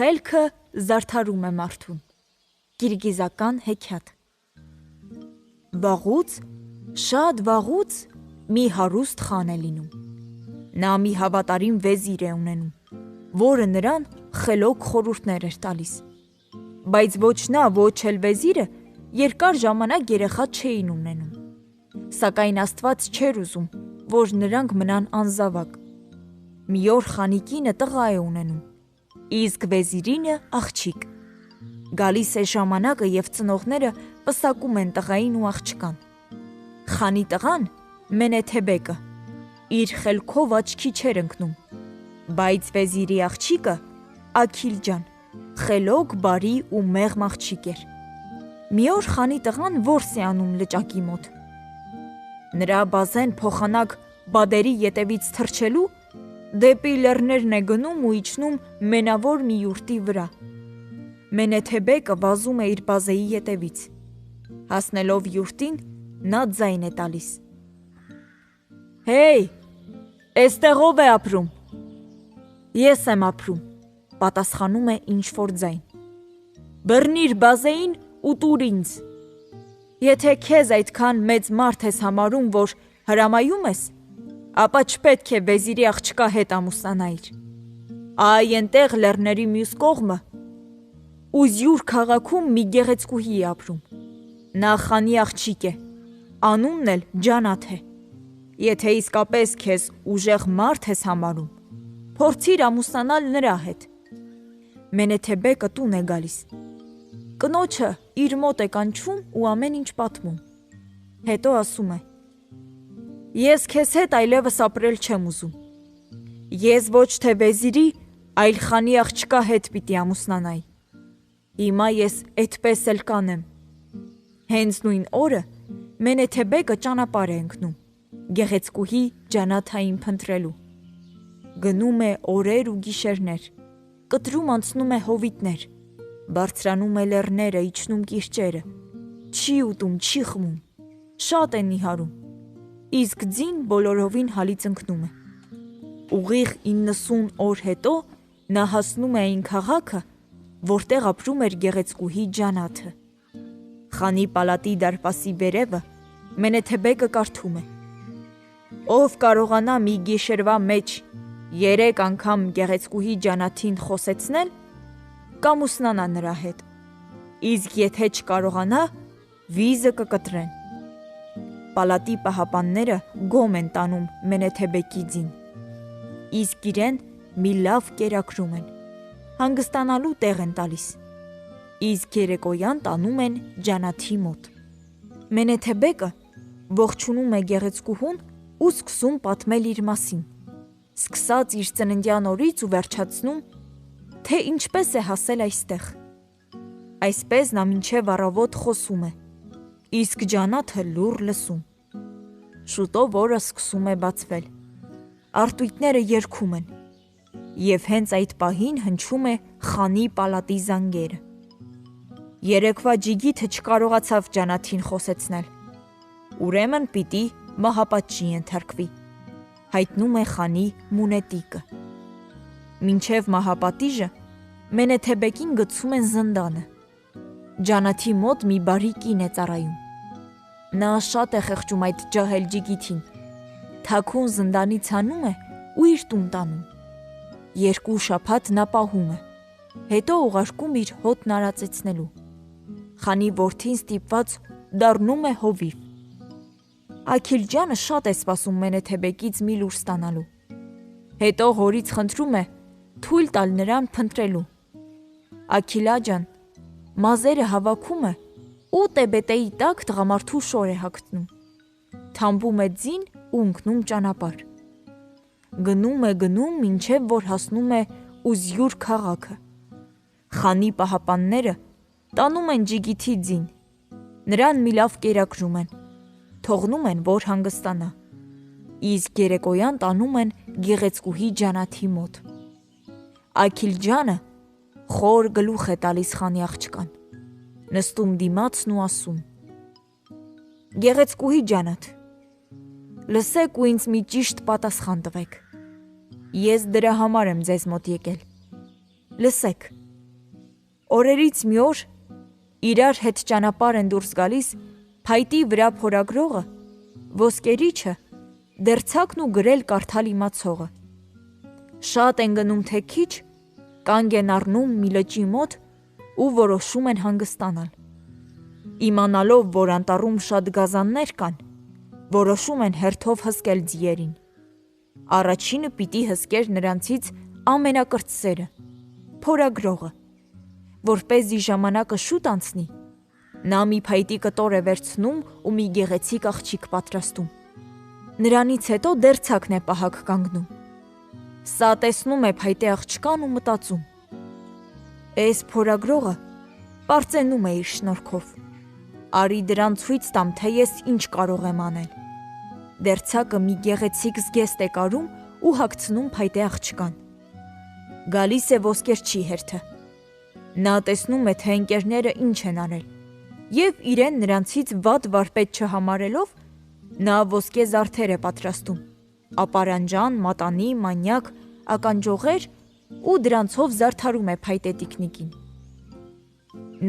Խելքը զարդարում է մարդուն։ Կիրգիզական հեքիաթ։ Վաղուց, շատ վաղուց մի հարուստ խան է լինում։ Նա մի հավատարիմ վեզիր է ունենում, որը նրան խելոք խորհուրդներ էր տալիս։ Բայց ոչ նա, ոչ էլ վեզիրը երկար ժամանակ երեխա չէին ունենում։ Սակայն Աստված չէր ուզում, որ նրանք մնան անզավակ։ Մի օր խանի կինը տղա է ունենում, իսկ վեզիրինը աղջիկ։ Գալիս է ժամանակը և ծնողները պսակում են տղային ու աղջկան։ Խանի տղան, Մենեթեբեկը, իր խելքով աչքի չէր ընկնում, բայց վեզիրի աղջիկը, Աքիլջան, խելոք, բարի ու մեղմ աղջիկ էր։ Մի օր խանի տղան որս է անում լճակի մոտ։ Նրա բազեն փոխանակ բադերի ետևից թռչելու դեպի լեռներն է գնում ու իջնում մենավոր մի յուրտի վրա։ Մենեթեբեկը վազում է իր բազեի ետևից։ Հասնելով յուրտին, նա ձայն է տալիս. «Հեյ, էստեղ ով է ապրում»։ «Ես եմ ապրում», պատասխանում է ինչ-որ ձայն։ «Բռնիր բազեին ու տուր ինձ»։ Եթե քեզ այդքան մեծ մարդ ես համարում, որ հրամայում ես, ապա չպետք է վեզիրի աղջկա հետ ամուսնանայիր։ Այ էնտեղ լեռների մյուս կողմը Ուզյուր քաղաքում մի գեղեցկուհի է ապրում։ Նա խանի աղջիկ է, անունն էլ Ջանաթ է։ Եթե իսկապես քեզ ուժեղ մարդ ես համարում, փորձիր ամուսնանալ նրա հետ։ Մենեթեբեկը տուն է գալիս։ Կնոջը իր մոտ է կանչում ու ամեն ինչ պատմում։ Հետո ասում է. «Ես քեզ հետ այլևս ապրել չեմ ուզում։ Ես ոչ թե վեզիրի, այլ խանի աղջկա հետ պիտի ամուսնանայի։ Հիմա ես էդպես էլ կանեմ»։ Հենց նույն օրը Մենեթեբեկը ճանապարհ է ընկնում գեղեցկուհի Ջանաթային փնտրելու։ Գնում է օրեր ու գիշերներ, կտրում անցնում է հովիտներ, բարձրանում է լեռները, իջնում կիրճերը, չի ուտում, չի խմում, շատ է նիհարում, իսկ ձին բոլորովին հալից ընկնում է։ Ուղիղ 90 օր հետո նա հասնում է այն քաղաքը, որտեղ ապրում էր գեղեցկուհի Ջանաթը։ Խանի պալատի դարպասի վերևը Մենեթեբեկը կարդում է. «Ով կարողանա մի գիշերվա մեջ 3 անգամ գեղեցկուհի Ջանաթին խոսեցնել, կամուսնանա նրա հետ, իսկ եթե չկարողանա, վիզը կկտրեն»։ Պալատի պահապանները գոմ են տանում Մենեթեբեկի ձին, իսկ իրեն մի լավ կերակրում են, հանգստանալու տեղ են տալիս, իսկ երեկոյան տանում են Ջանաթի մոտ։ Մենեթեբեկը ողջունում է գեղեցկուհուն ու սկսում պատմել իր մասին, սկսած իր ծննդյան օրից ու վերջացնում, թե ինչպես է հասել այստեղ։ Այսպես նա մինչև առավոտ խոսում է, իսկ Ջանաթը լուռ լսում։ Շուտով օրը սկսում է բացվել, արտույտները երգում են, և հենց այդ պահին հնչում է խանի պալատի զանգերը։ Երեկվա ջիգիթը չկարողացավ Ջանաթին խոսեցնել, ուրեմն պիտի մահապատժի ենթարկվի, հայտնում է խանի մունետիկը։ Մինչև մահապատիժը Մենեթեբեկին գցում են զնդանը։ Ջանաթի մոտ մի բարի կին է ծառայում։ Նա շատ է խեղճում այդ ջահել ջիգիթին, թաքուն զնդանից հանում է ու իր տուն տանում։ 2 շաբաթ նա պահում է, հետո ուղարկում իր հոտն արածեցնելու։ Խանի որդին ստիպված դառնում է հովիվ։ Աքիլջանը շատ է սպասում Մենեթեբեկից մի լուր ստանալու։ Հետո հորից խնդրում է թույլ տալ նրան փնտրելու։ Աքիլաջան մազերը հավաքում է ու տեբետեի տակ տղամարդու շոր է հագցնում, թամբում է ձին ու ընկնում ճանապարհ։ Գնում է, մինչև որ հասնում է Ուզյուր քաղաքը։ Խանի պահապանները տանում են ջիգիթի ձին, նրան մի լավ կերակրում են, թողնում են, որ հանգստանա, իսկ երեկոյան տանում են գեղեցկուհի Ջանաթի մոտ։ Աքիլջանը խոր գլուխ է տալիս խանի աղջկան, նստում դիմացն ու ասում. «Գեղեցկուհի Ջանաթ, լսեք ու ինձ մի ճիշտ պատասխան տվեք։ Ես դրա համար եմ ձեզ մոտ եկել։ Լսեք, օրերից մի օր իրար հետ ճանապարհ են դուրս գալիս փայտի վրա փորագրողը, ոսկերիչը, դերձակն ու գրել կարդալ իմացողը։ Շատ են գնում թե քիչ, կանգ են առնում մի լճի մոտ ու որոշում են հանգստանալ։ Իմանալով, որ անտառում շատ գազաններ կան, որոշում են հերթով հսկել ձիերին։ Առաջինը պիտի հսկեր նրանցից ամենակրտսերը, փորագրողը, որպեսզի ժամանակը շուտ անցնի, նա մի փայտի կտոր է վերցնում ու մի գեղեցիկ աղջիկ պատրաստում։ Նրանից հետո դերձակն է պահակ կանգնում։ Սա տեսնում է փայտե աղջկան ու մտածում. «Էս փորագրողը պարծենում է իր շնորհքով, արի դրան ցույց տամ, թե ես ինչ կարող եմ անել»։ Դերձակը մի գեղեցիկ զգեստ է կարում ու հագցնում փայտե աղջկան։ Գալիս է ոսկերչի հերթը։ Նա տեսնում է, թե ընկերները ինչ են արել, և իրեն նրանցից վատ վարպետ չհամարելով, նա ոսկե զարդեր է պատրաստում, ապարանջան, մատանի, մանյակ, ականջողեր ու դրանցով զարդարում է փայտե տիկնիկին։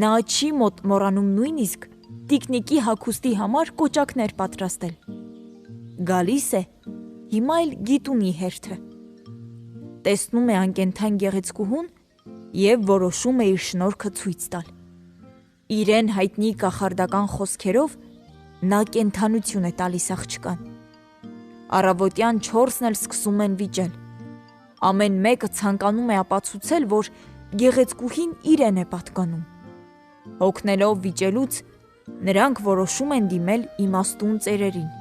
Նա չի մոռանում նույնիսկ տիկնիկի հագուստի համար կոճակներ պատրաստել։ Գալիս է հիմա էլ գիտունի հերթը։ Տեսնում է անկենդան գեղեցկուհուն և որոշում է իր շնորհքը ցույց տալ։ Իրեն հայտնի կախարդական խոսքերով նա կենդանություն է տալիս աղջկան։ Առավոտյան 4-ն էլ սկսում են վիճել։ Ամեն մեկը ցանկանում է ապացուցել, որ գեղեցկուհին իրեն է պատկանում։ Հոգնելով վիճելուց, նրանք որոշում են դիմել իմաստուն ծերերին։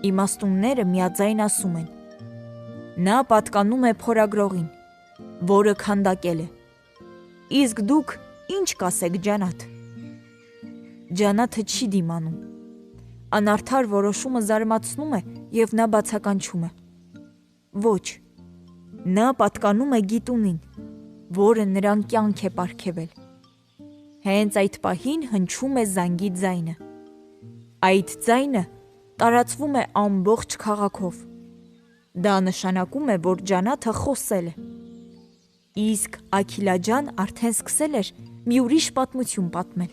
Իմաստունները միաձայն ասում են. նա պատկանում է փորագրողին, որը քանդակել է։ Իսկ դուք ինչ կասեք, ջանաթ։ Ջանաթը չի դիմանում։ Անարդար որոշումը զարմացնում է և նա բացականչում է. ոչ, նա պատկանում է գիտունին, որը նրան կյանք է պարգևել։ Հենց այդ պահին հնչում է զանգի ձայնը։ Այդ ձայնը տարածվում է ամբողջ քաղաքով։ Դա նշանակում է, որ ջանաթը խոսել է։ Իսկ Աքիլաջան արդեն սկսել էր մի ուրիշ պատմություն պատմել։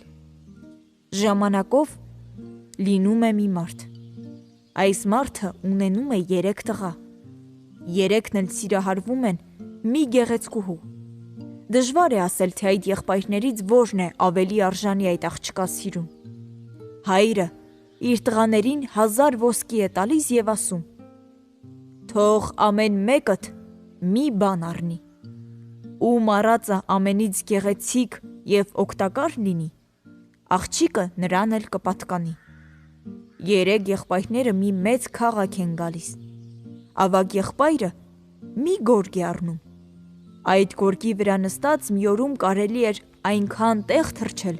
Ժամանակով լինում է մի մարդ։ Այս մարդը ունենում է 3 տղա։ 3-ն էլ սիրահարվում են մի գեղեցկուհու։ Դժվար է ասել, թե այդ եղբայրներից որն է ավելի արժանի այդ աղջկա սիրուն։ Հայրը իր տղաներին 1000 ոսկի է տալիս և ասում. թող ամեն մեկդ մի բան առնի։ Ում արածը ամենից գեղեցիկ և օգտակար լինի, աղջիկը նրան էլ կպատկանի։ 3 եղբայրները մի մեծ քաղաք են գալիս։ Ավագ եղբայրը մի գորգ է առնում։ Այդ գորգի վրա նստած մի օրում կարելի էր այնքան տեղ թռչել,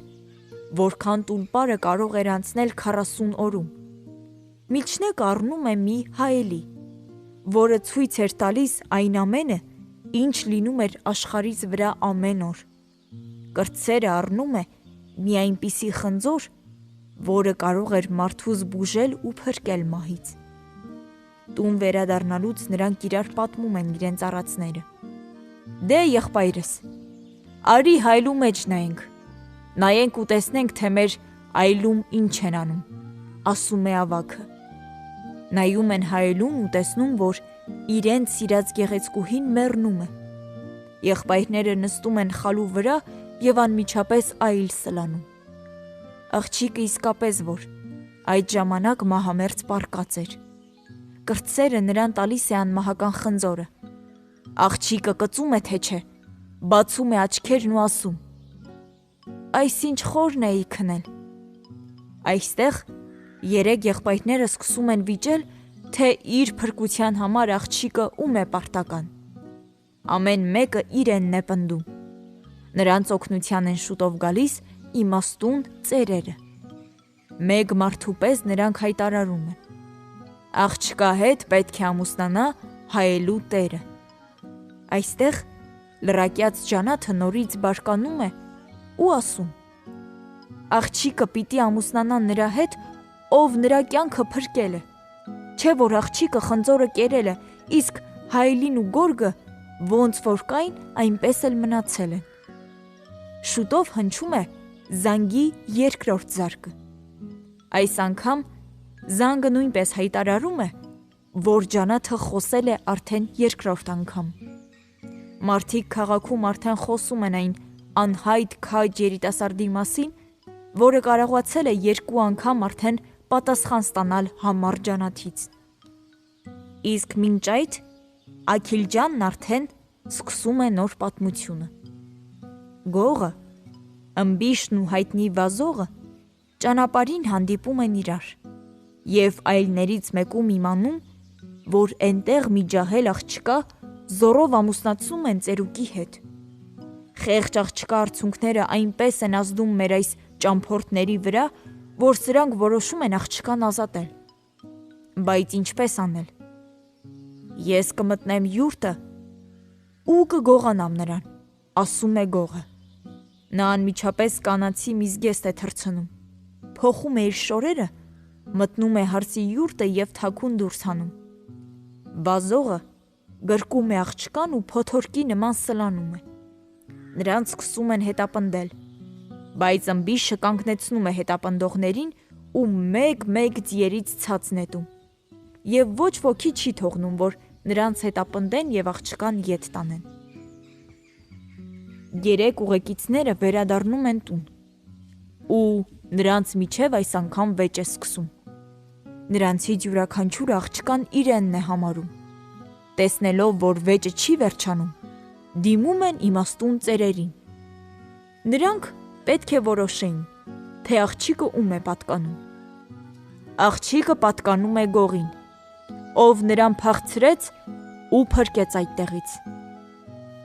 որքան տուլպարը կարող էր անցնել 40 օրում։ Միջնեկը առնում է մի հայելի, որը ցույց էր տալիս այն ամենը, ինչ լինում էր աշխարհիս վրա ամեն օր։ Կրտսերը առնում է մի այնպիսի խնձոր, որը կարող էր մարդուս բուժել ու փրկել մահից։ Տուն վերադառնալուց նրանք իրար պատմում են իրենց արածները։ Դե եղբայրս, արի հայլու մեջ նայենք։ Նայենք ու տեսնենք, թե մեր այլում ինչ են անում, ասում է ավագը։ Նայում են հայելուն ու տեսնում, որ իրենց սիրած գեղեցկուհին մեռնում է։ Եղբայրները նստում են խալու վրա և անմիջապես այլ սլանում։ Աղջիկը իսկապես որ այդ ժամանակ մահամերձ պառկած էր։ Կրտսերը նրան տալիս է անմահական խնձորը։ Աղջիկը կծում է, թե չէ, բացում է աչքերն ու ասում. այս ինչ խորն էի քնել։ Այստեղ 3 եղբայրները սկսում են վիճել, թե իր փրկության համար աղջիկը ում է պարտական։ Ամեն մեկը իրենն է պնդում։ Նրանց օգնության են շուտով գալիս իմաստուն ծերերը։ Մեկ մարդու պես նրանք հայտարարում են. աղջկա հետ պետք է ամուսնանա հայելու տերը։ Այստեղ լրակյաց ջանաթը նորից բարկանում է ու ասում. աղջիկը պիտի ամուսնանա նրա հետ, ով նրա կյանքը փրկել է։ Չէ որ աղջիկը խնձորը կերել է, իսկ հայելին ու գորգը ոնց որ կային, այնպես էլ մնացել են։ Շուտով հնչում է զանգի երկրորդ զարկը։ Այս անգամ զանգը նույնպես հայտարարում է, որ ջանաթը խոսել է արդեն երկրորդ անգամ։ Մարդիկ քաղաքում արդեն խոսում են այն անհայտ քաջ երիտասարդի մասին, որը կարողացել է 2 անգամ արդեն պատասխան ստանալ համառ ջանաթից։ Իսկ մինչ այդ Աքիլջանն արդեն սկսում է նոր պատմությունը։ Գողը, ըմբիշն ու հայտնի վազողը ճանապարհին հանդիպում են իրար և այլներից մեկում իմանում, որ էնտեղ մի ջահել աղջկա զորով ամուսնացում են ծերուկի հետ։ Խեղճ աղջկա արցունքները այնպես են ազդում մեր այս ճամփորդների վրա, որ սրանք որոշում են աղջկան ազատել։ Բայց ինչպես անել։ Ես կմտնեմ յուրտը ու կգողանամ նրան, ասում է գողը։ Նա անմիջապես կանացի մի զգեստ է թռցնում, փոխում է իր շորերը, մտնում է հարսի յուրտը և թաքուն դուրս հանում։ Վազողը գրկում է աղջկան ու փոթորկի նման սլանում է։ Նրանց սկսում են հետապնդել, բայց ըմբիշը կանգնեցնում է հետապնդողներին ու մեկ-մեկ ձիերից ցած նետում։ Եվ ոչ ոքի չի թողնում, որ նրանց հետապնդեն և աղջկան ետ տանեն։ 3 ուղեկիցները վերադառնում են տուն, ու նրանց միջև այս անգամ վեճ է սկսում։ Նրանցից յուրաքանչյուրը աղջկան իրենն է համարում։ Տեսնելով, որ վեճը չի վերջանում, դիմում են իմաստուն ծերերին։ Նրանք պետք է որոշեին, թե աղջիկը ում է պատկանում։ Աղջիկը պատկանում է գողին, ով նրան փախցրեց ու փրկեց այդտեղից։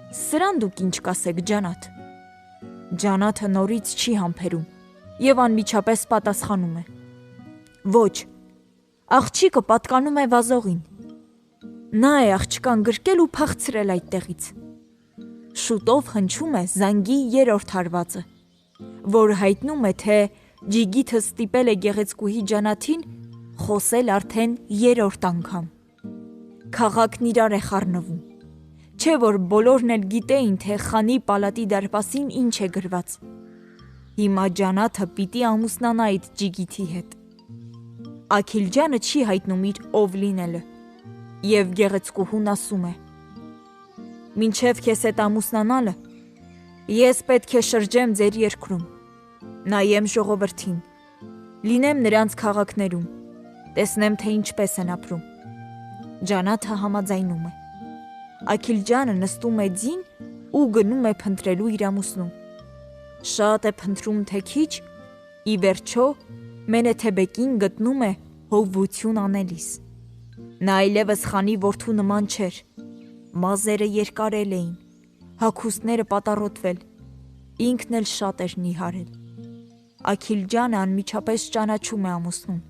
Սրան դուք ինչ կասեք, ջանաթ։ Ջանաթը նորից չի համբերում և անմիջապես պատասխանում է. Ոչ, աղջիկը պատկանում է վազողին։ Նա է աղջկան գրկել ու փախցրել այդտեղից։ Շուտով հնչում է զանգի 3-րդ հարվածը, որը հայտնում է, թե ջիգիթը ստիպել է գեղեցկուհի ջանաթին խոսել արդեն 3-րդ անգամ։ Քաղաքն իրար է խառնվում, չէ որ բոլորն էլ գիտեին, թե խանի պալատի դարպասին ինչ է գրված։ Հիմա ջանաթը պիտի ամուսնանա այդ ջիգիթի հետ։ Աքիլջանը չի հայտնում իր ով լինելը, և գեղեցկուհուն ասում է. Մինչև քեզ հետ ամուսնանալը, ես պետք է շրջեմ ձեր երկրում, նայեմ ժողովրդին, լինեմ նրանց քաղաքներում, տեսնեմ, թե ինչպես են ապրում։ Ջանաթը համաձայնում է։ Աքիլջանը նստում է ձին ու գնում է փնտրելու իր ամուսնու։ Շատ է փնտրում, թե քիչ, ի վերջո Մենեթեբեկին գտնում է հովվություն անելիս։ Նա այլևս խանի որդու նման չէր, մազերը երկարել էին, հագուստները պատառոտվել, ինքն էլ շատ էր նիհարել։ Աքիլջանը անմիջապես ճանաչում է ամուսնուն,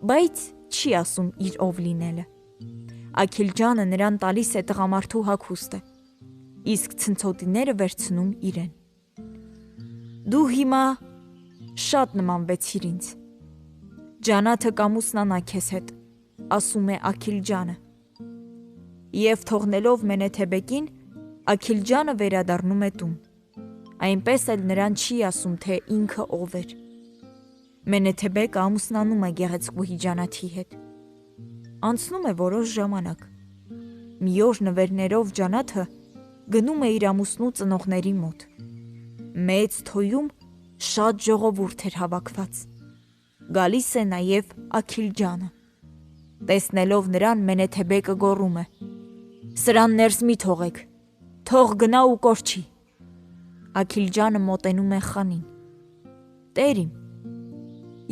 բայց չի ասում իր ով լինելը։ Աքիլջանը նրան տալիս է տղամարդու հագուստը, իսկ ցնցոտիները վերցնում իրեն։ Դու հիմա շատ նմանվեցիր ինձ։ Ջանաթը կամուսնանա քեզ հետ, ասում է Աքիլջանը։ Եվ թողնելով Մենեթեբեկին, Աքիլջանը վերադառնում է տուն։ Այնպես էլ նրան չի ասում, թե ինքը ով էր։ Մենեթեբեկը ամուսնանում է գեղեցկուհի ջանաթի հետ։ Անցնում է որոշ ժամանակ։ Մի օր նվերներով ջանաթը գնում է իր ամուսնու ծնողների մոտ։ Մեծ թոյում շատ ժողովուրդ էր հավաքված։ Գալիս է նաև Աքիլջանը։ Տեսնելով նրան, Մենեթեբեկը գոռում է. Սրան ներս մի թողեք, թող գնա ու կորչի։ Աքիլջանը մոտենում է խանին։ Տեր իմ,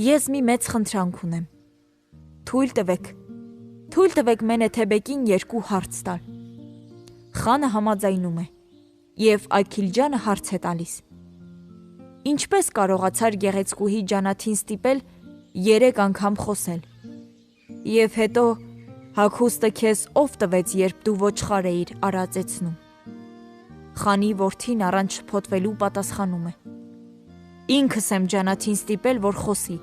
ես մի մեծ խնդրանք ունեմ։ Թույլ տվեք Մենեթեբեկին 2 հարց տալ։ Խանը համաձայնում է, և Աքիլջանը հարց է տալիս. Ինչպես կարողացար գեղեցկուհի ջանաթին ստիպել 3 անգամ խոսել։ Եվ հետո հագուստը քեզ ով տվեց, երբ դու ոչխար էիր արածեցնում։ Խանի որդին առանց շփոթվելու պատասխանում է. Ինքս եմ ջանաթին ստիպել, որ խոսի։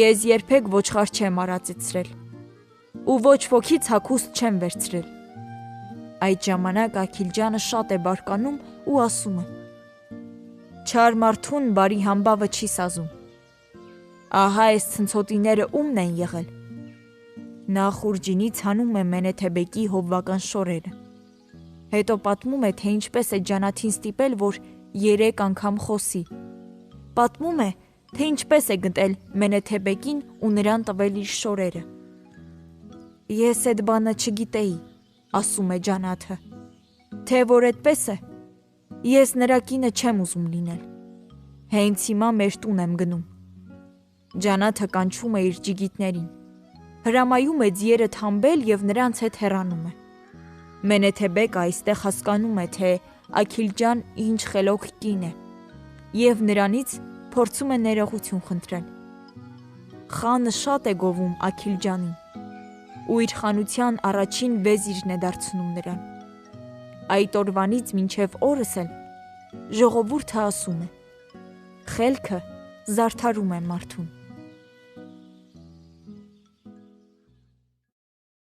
Ես երբեք ոչխար չեմ արածեցրել, ու ոչ ոքից հագուստ չեմ վերցրել։ Այդ ժամանակ Աքիլջանը շատ է բարկանում ու ասում է. Չար մարդուն բարի համբավը չի սազում։ Ահա այս ցնցոտիները ումն են եղել։ Նա խուրջինից հանում է Մենեթեբեկի հովվական շորերը։ Հետո պատմում է, թե ինչպես է ջանաթին ստիպել, որ 3 անգամ խոսի։ Պատմում է, թե ինչպես է գտել Մենեթեբեկին ու նրան տվել իր շորերը։ Ես այդ բանը չգիտեի, ասում է Ջանաթը, թե որ այդպես է, ես նրա կինը չեմ ուզում լինել։ Հենց հիմա մեր տուն եմ գնում։ Ջանաթը կանչում է իր ջիգիտներին, հրամայում է ձիերը թամբել և նրանց հետ հեռանում է։ Մենեթեբեկը այստեղ հասկանում է, թե Աքիլջան ինչ խելոք կին է և նրանից փորձում է ներողություն խնդրել։ Խանը շատ է գովում Աքիլջանին ու իր խանության առաջին վեզիրն է դարձնում նրան։ Այդ օրվանից մինչև օրս էլ ժողովուրդը ասում է. խելքը զարդարում է մարդուն։